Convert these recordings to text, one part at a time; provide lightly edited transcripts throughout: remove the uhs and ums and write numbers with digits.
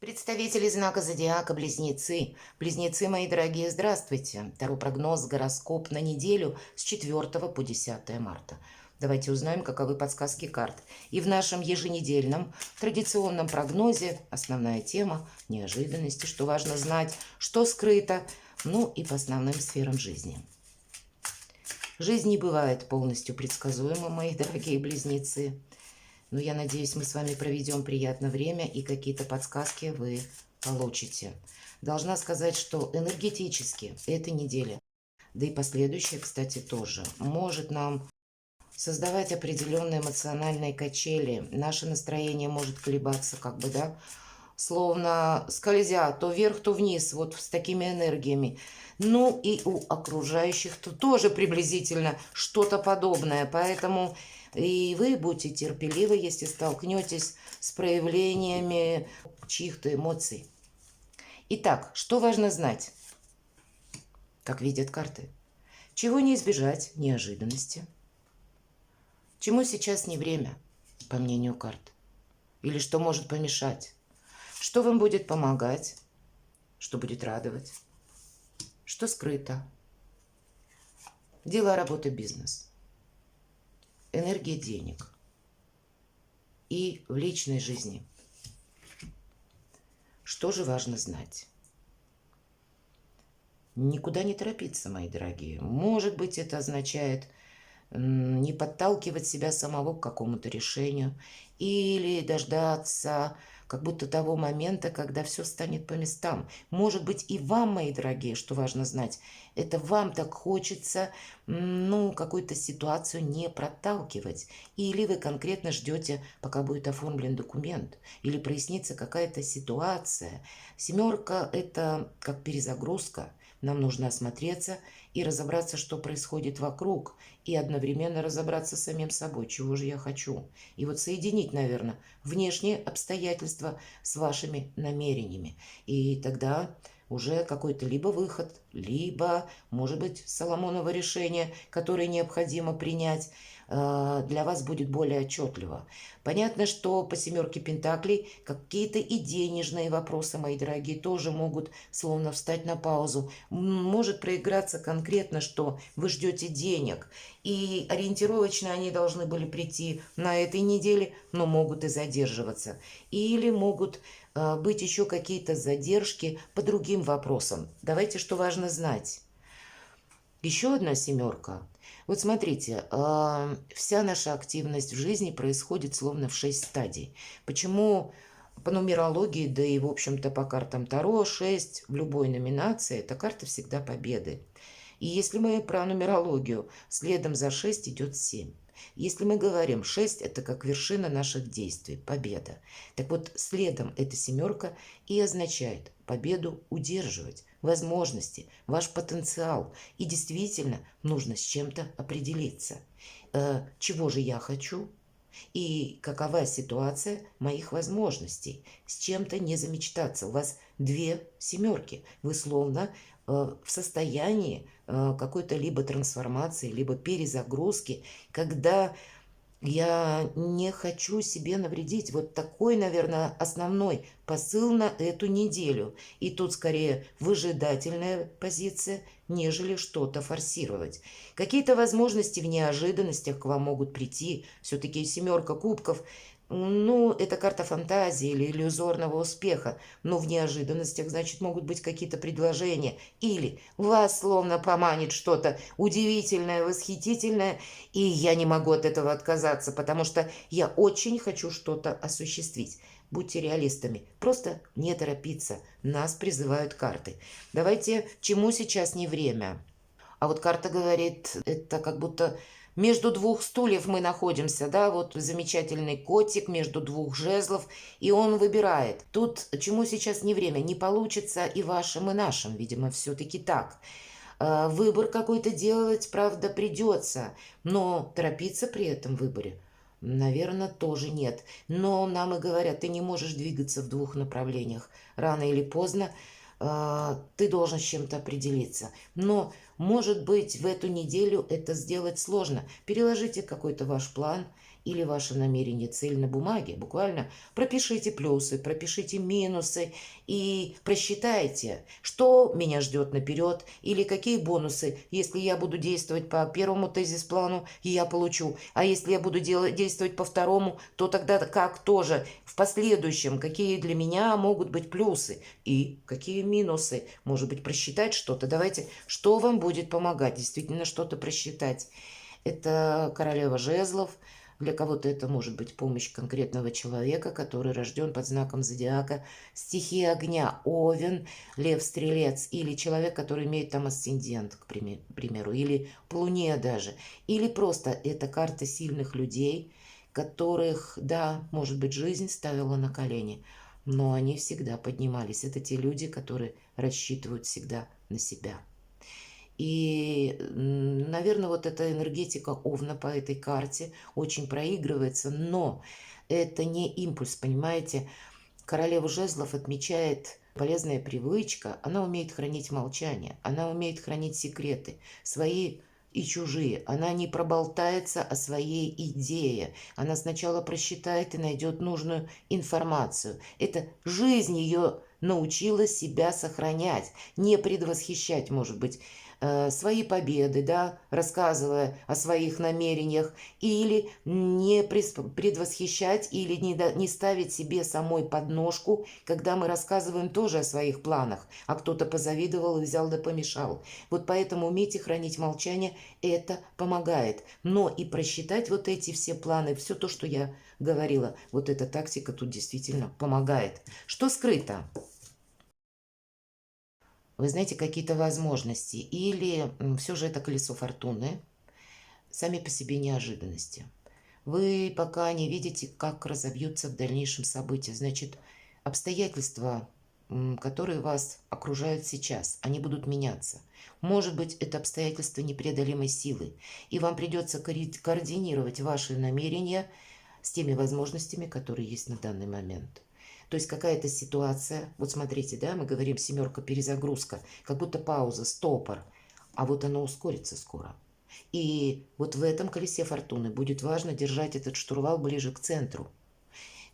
Представители знака зодиака Близнецы. Близнецы, мои дорогие, здравствуйте. Таро прогноз, гороскоп на неделю с 4 по 10 марта. Давайте узнаем, каковы подсказки карт. И в нашем еженедельном традиционном прогнозе основная тема – неожиданности, что важно знать, что скрыто, ну и по основным сферам жизни. Жизнь не бывает полностью предсказуема, мои дорогие близнецы. Но я надеюсь, мы с вами проведем приятное время и какие-то подсказки вы получите. Должна сказать, что энергетически эта неделя, да и последующая, кстати, тоже, может нам создавать определенные эмоциональные качели. Наше настроение может колебаться, словно скользя то вверх, то вниз, вот с такими энергиями. Ну и у окружающих -то тоже приблизительно что-то подобное. Поэтому и вы будьте терпеливы, если столкнетесь с проявлениями чьих-то эмоций. Итак, что важно знать, как видят карты? Чего не избежать? Неожиданности. Чему сейчас не время, по мнению карт? Или что может помешать? Что вам будет помогать? Что будет радовать? Что скрыто? Дела, работа, бизнес. Энергия денег. И в личной жизни. Что же важно знать? Никуда не торопиться, мои дорогие. Может быть, это означает не подталкивать себя самого к какому-то решению или дождаться как будто того момента, когда все станет по местам. Может быть, и вам, мои дорогие, что важно знать, это вам так хочется, какую-то ситуацию не проталкивать. Или вы конкретно ждете, пока будет оформлен документ, или прояснится какая-то ситуация. Семерка – это как перезагрузка. Нам нужно осмотреться и разобраться, что происходит вокруг, и одновременно разобраться с самим собой, чего же я хочу. И вот соединить, наверное, внешние обстоятельства с вашими намерениями. И тогда уже какой-то либо выход, либо, может быть, Соломоново решение, которое необходимо принять, для вас будет более отчетливо. Понятно, что по семерке пентаклей какие-то и денежные вопросы, мои дорогие, тоже могут словно встать на паузу. Может проиграться конкретно, что вы ждете денег, и ориентировочно они должны были прийти на этой неделе, но могут и задерживаться. Или могут быть еще какие-то задержки по другим вопросам. Давайте, что важно знать. Еще одна семерка. Вот смотрите, вся наша активность в жизни происходит словно в 6 стадий. Почему по нумерологии, да и, в общем-то, по картам Таро 6 в любой номинации – это карта всегда победы. И если мы про нумерологию, следом за 6 идет 7. Если мы говорим 6, это как вершина наших действий, победа. Так вот, следом эта семерка и означает победу удерживать, возможности, ваш потенциал. И действительно нужно с чем-то определиться. Чего же я хочу? И какова ситуация моих возможностей? С чем-то не замечтаться. У вас 2 семерки. Вы словно в состоянии какой-то либо трансформации, либо перезагрузки, когда я не хочу себе навредить. Вот такой, наверное, основной посыл на эту неделю. И тут скорее выжидательная позиция, нежели что-то форсировать. Какие-то возможности в неожиданностях к вам могут прийти. Все-таки семерка кубков, это карта фантазии или иллюзорного успеха. Но в неожиданностях, значит, могут быть какие-то предложения. Или вас словно поманит что-то удивительное, восхитительное, и я не могу от этого отказаться, потому что я очень хочу что-то осуществить. Будьте реалистами. Просто не торопиться. Нас призывают карты. Давайте, чему сейчас не время. А вот карта говорит, это как будто между 2 стульев мы находимся, да, вот замечательный котик между 2 жезлов, и он выбирает. Тут чему сейчас не время, не получится и вашим, и нашим, видимо, все-таки так. Выбор какой-то делать, правда, придется, но торопиться при этом выборе, наверное, тоже нет. Но нам и говорят, ты не можешь двигаться в 2 направлениях. Рано или поздно ты должен с чем-то определиться. Но, может быть, в эту неделю это сделать сложно. Переложите какой-то ваш план или ваше намерение, цель на бумаге, буквально пропишите плюсы, пропишите минусы и просчитайте, что меня ждет наперед или какие бонусы, если я буду действовать по первому тезис-плану, я получу, а если я буду действовать по второму, то тогда как тоже в последующем, какие для меня могут быть плюсы и какие минусы, может быть, просчитать что-то. Давайте, что вам будет помогать, действительно что-то просчитать. Это королева жезлов. Для кого-то это может быть помощь конкретного человека, который рожден под знаком зодиака стихии огня, Овен, Лев-Стрелец, или человек, который имеет там асцендент, к примеру, или по Луне даже. Или просто это карта сильных людей, которых, да, может быть, жизнь ставила на колени, но они всегда поднимались. Это те люди, которые рассчитывают всегда на себя. И, наверное, вот эта энергетика Овна по этой карте очень проигрывается, но это не импульс, понимаете? Королева жезлов отмечает полезная привычка, она умеет хранить молчание, она умеет хранить секреты, свои и чужие. Она не проболтается о своей идее. Она сначала просчитает и найдет нужную информацию. Это жизнь ее научила себя сохранять, не предвосхищать, может быть, свои победы, да, рассказывая о своих намерениях, или не предвосхищать, или не ставить себе самой подножку, когда мы рассказываем тоже о своих планах, а кто-то позавидовал и взял да помешал. Вот поэтому умейте хранить молчание, это помогает. Но и просчитать вот эти все планы, все то, что я говорила, вот эта тактика тут действительно помогает. Что скрыто? Вы знаете, какие-то возможности, или все же это колесо фортуны, сами по себе неожиданности. Вы пока не видите, как разовьются в дальнейшем события. Значит, обстоятельства, которые вас окружают сейчас, они будут меняться. Может быть, это обстоятельства непреодолимой силы, и вам придется координировать ваши намерения с теми возможностями, которые есть на данный момент. То есть какая-то ситуация, вот смотрите, да, мы говорим семерка перезагрузка, как будто пауза, стопор, а вот оно ускорится скоро. И вот в этом колесе фортуны будет важно держать этот штурвал ближе к центру.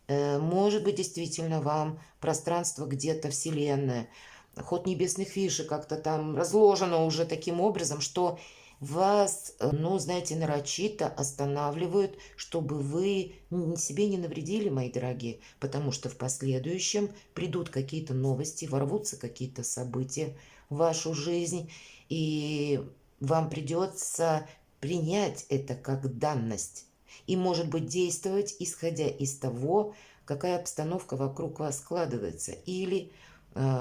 Может быть, действительно вам пространство где-то, вселенная, ход небесных фишек как-то там разложено уже таким образом, что вас, ну, знаете, нарочито останавливают, чтобы вы себе не навредили, мои дорогие, потому что в последующем придут какие-то новости, ворвутся какие-то события в вашу жизнь, и вам придется принять это как данность и, может быть, действовать, исходя из того, какая обстановка вокруг вас складывается, или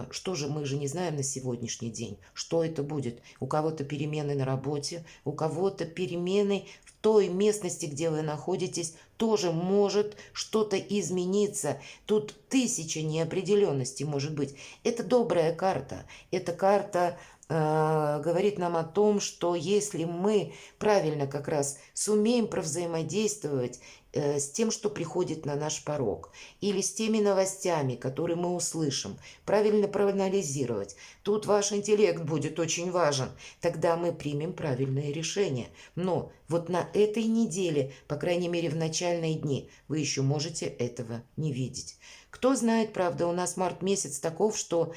что же, мы же не знаем на сегодняшний день, что это будет. У кого-то перемены на работе, у кого-то перемены в той местности, где вы находитесь, тоже может что-то измениться. Тут тысяча неопределенностей может быть. Это добрая карта. Эта карта говорит нам о том, что если мы правильно как раз сумеем провзаимодействовать с тем, что приходит на наш порог, или с теми новостями, которые мы услышим, правильно проанализировать. Тут ваш интеллект будет очень важен. Тогда мы примем правильное решение. Но вот на этой неделе, по крайней мере в начальные дни, вы еще можете этого не видеть. Кто знает, правда, у нас март месяц таков, что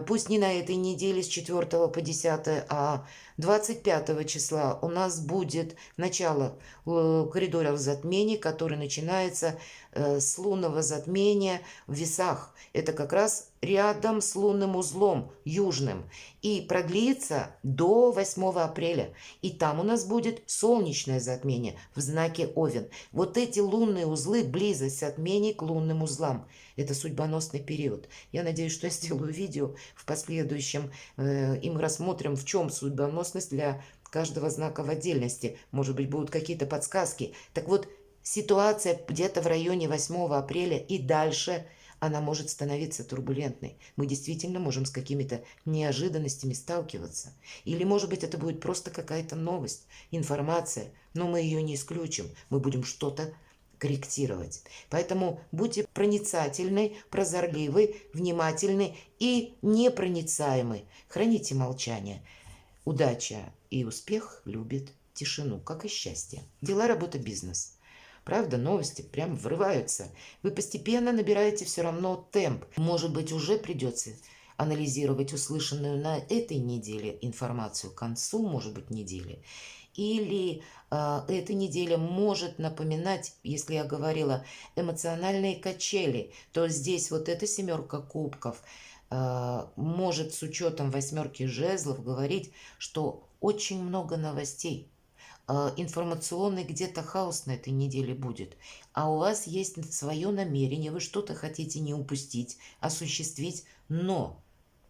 пусть не на этой неделе с 4 по 10, а 25 числа у нас будет начало коридоров затмений, который начинается с лунного затмения в Весах. Это как раз рядом с лунным узлом южным. И продлится до 8 апреля. И там у нас будет солнечное затмение в знаке Овен. Вот эти лунные узлы, близость затмений к лунным узлам. Это судьбоносный период. Я надеюсь, что я сделаю видео в последующем, и мы рассмотрим, в чем судьбоносность для каждого знака в отдельности. Может быть, будут какие-то подсказки. Так вот, ситуация где-то в районе 8 апреля и дальше, она может становиться турбулентной. Мы действительно можем с какими-то неожиданностями сталкиваться. Или, может быть, это будет просто какая-то новость, информация, но мы ее не исключим. Мы будем что-то корректировать. Поэтому будьте проницательны, прозорливы, внимательны и непроницаемы. Храните молчание. Удача и успех любят тишину, как и счастье. Дела, работа, бизнес. Правда, новости прям врываются. Вы постепенно набираете все равно темп. Может быть, уже придется анализировать услышанную на этой неделе информацию к концу, может быть, недели. Или эта неделя может напоминать, если я говорила, эмоциональные качели, то здесь вот эта семерка кубков может с учетом восьмерки жезлов говорить, что очень много новостей. Информационный где-то хаос на этой неделе будет, а у вас есть свое намерение, вы что-то хотите не упустить, осуществить, но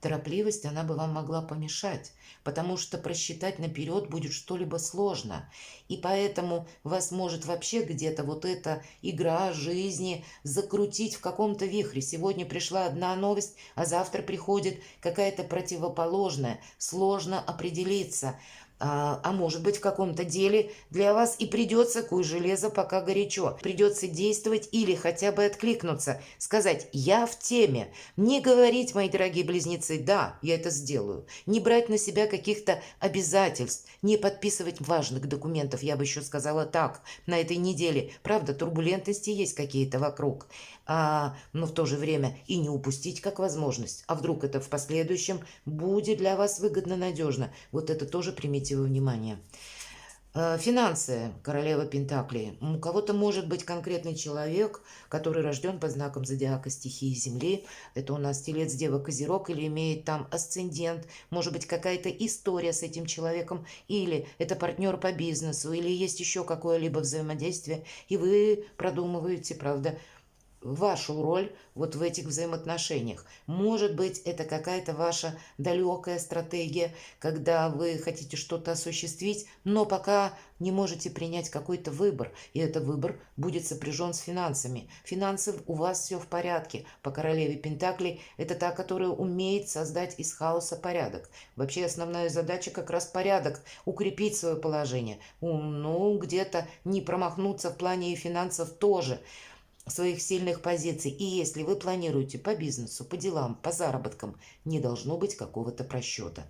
торопливость, она бы вам могла помешать, потому что просчитать наперед будет что-либо сложно. И поэтому вас может вообще где-то вот эта игра жизни закрутить в каком-то вихре. Сегодня пришла одна новость, а завтра приходит какая-то противоположная. Сложно определиться. А может быть, в каком-то деле для вас и придется куй железо, пока горячо. Придется действовать или хотя бы откликнуться, сказать «я в теме». Не говорить, мои дорогие близнецы, да, я это сделаю. Не брать на себя каких-то обязательств, не подписывать важных документов, я бы еще сказала так, на этой неделе. Правда, турбулентности есть какие-то вокруг. Но в то же время и не упустить как возможность. А вдруг это в последующем будет для вас выгодно, надежно. Вот это тоже примите во внимание. Финансы, королева Пентаклей. У кого-то может быть конкретный человек, который рожден под знаком зодиака стихии Земли. Это у нас Телец, Дева, Козерог, или имеет там асцендент. Может быть, какая-то история с этим человеком, или это партнер по бизнесу, или есть еще какое-либо взаимодействие, и вы продумываете, правда, вашу роль вот в этих взаимоотношениях. Может быть, это какая-то ваша далекая стратегия, когда вы хотите что-то осуществить, но пока не можете принять какой-то выбор, и этот выбор будет сопряжен с финансами. Финансы у вас все в порядке. По королеве Пентаклей это та, которая умеет создать из хаоса порядок. Вообще основная задача как раз порядок, укрепить свое положение. Ну, где-то не промахнуться в плане и финансов тоже, своих сильных позиций. И если вы планируете по бизнесу, по делам, по заработкам, не должно быть какого-то просчета.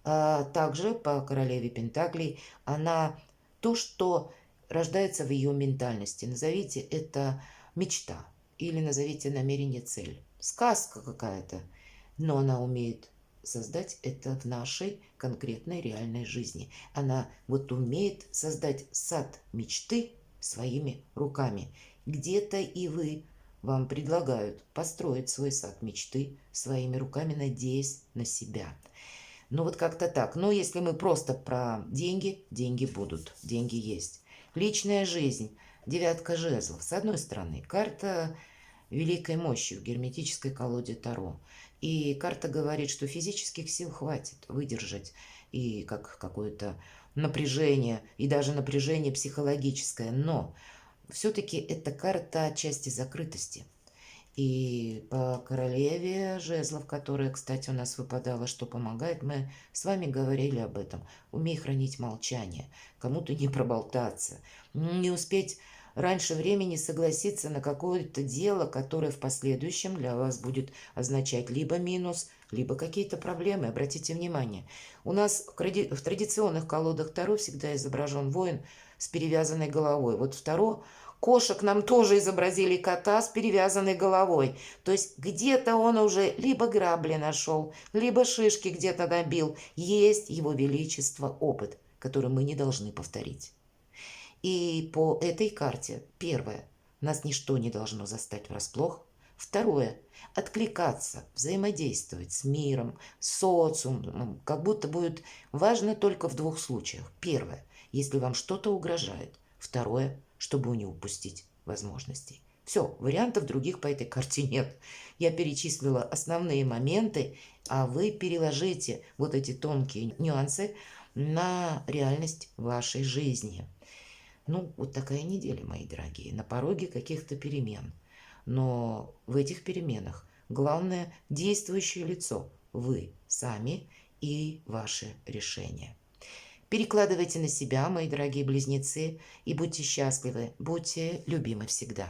Также по королеве Пентаклей она то, что рождается в ее ментальности. Назовите это мечта или назовите намерение цель. Сказка какая-то, но она умеет создать это в нашей конкретной реальной жизни. Она вот умеет создать сад мечты своими руками. Где-то и вам предлагают построить свой сад мечты своими руками, надеясь на себя. Ну вот как-то так. Но если мы просто про деньги, деньги будут, деньги есть. Личная жизнь, девятка жезлов. С одной стороны, карта великой мощи в герметической колоде Таро. И карта говорит, что физических сил хватит выдержать и как какое-то напряжение, и даже напряжение психологическое. Но все-таки это карта отчасти закрытости. И по королеве жезлов, которая, кстати, у нас выпадала, что помогает, мы с вами говорили об этом. Умей хранить молчание, кому-то не проболтаться, не успеть раньше времени согласиться на какое-то дело, которое в последующем для вас будет означать либо минус, либо какие-то проблемы. Обратите внимание, у нас в традиционных колодах Таро всегда изображен воин с перевязанной головой. Вот в Таро кошек нам тоже изобразили кота с перевязанной головой. То есть где-то он уже либо грабли нашел, либо шишки где-то добил. Есть его величество опыт, который мы не должны повторить. И по этой карте, первое, нас ничто не должно застать врасплох. Второе, откликаться, взаимодействовать с миром, с социумом, как будто будет важно только в двух случаях. Первое, если вам что-то угрожает. Второе, чтобы не упустить возможностей. Все, вариантов других по этой карте нет. Я перечислила основные моменты, а вы переложите вот эти тонкие нюансы на реальность вашей жизни. Ну, вот такая неделя, мои дорогие, на пороге каких-то перемен. Но в этих переменах главное действующее лицо – вы сами и ваши решения. Перекладывайте на себя, мои дорогие близнецы, и будьте счастливы, будьте любимы всегда.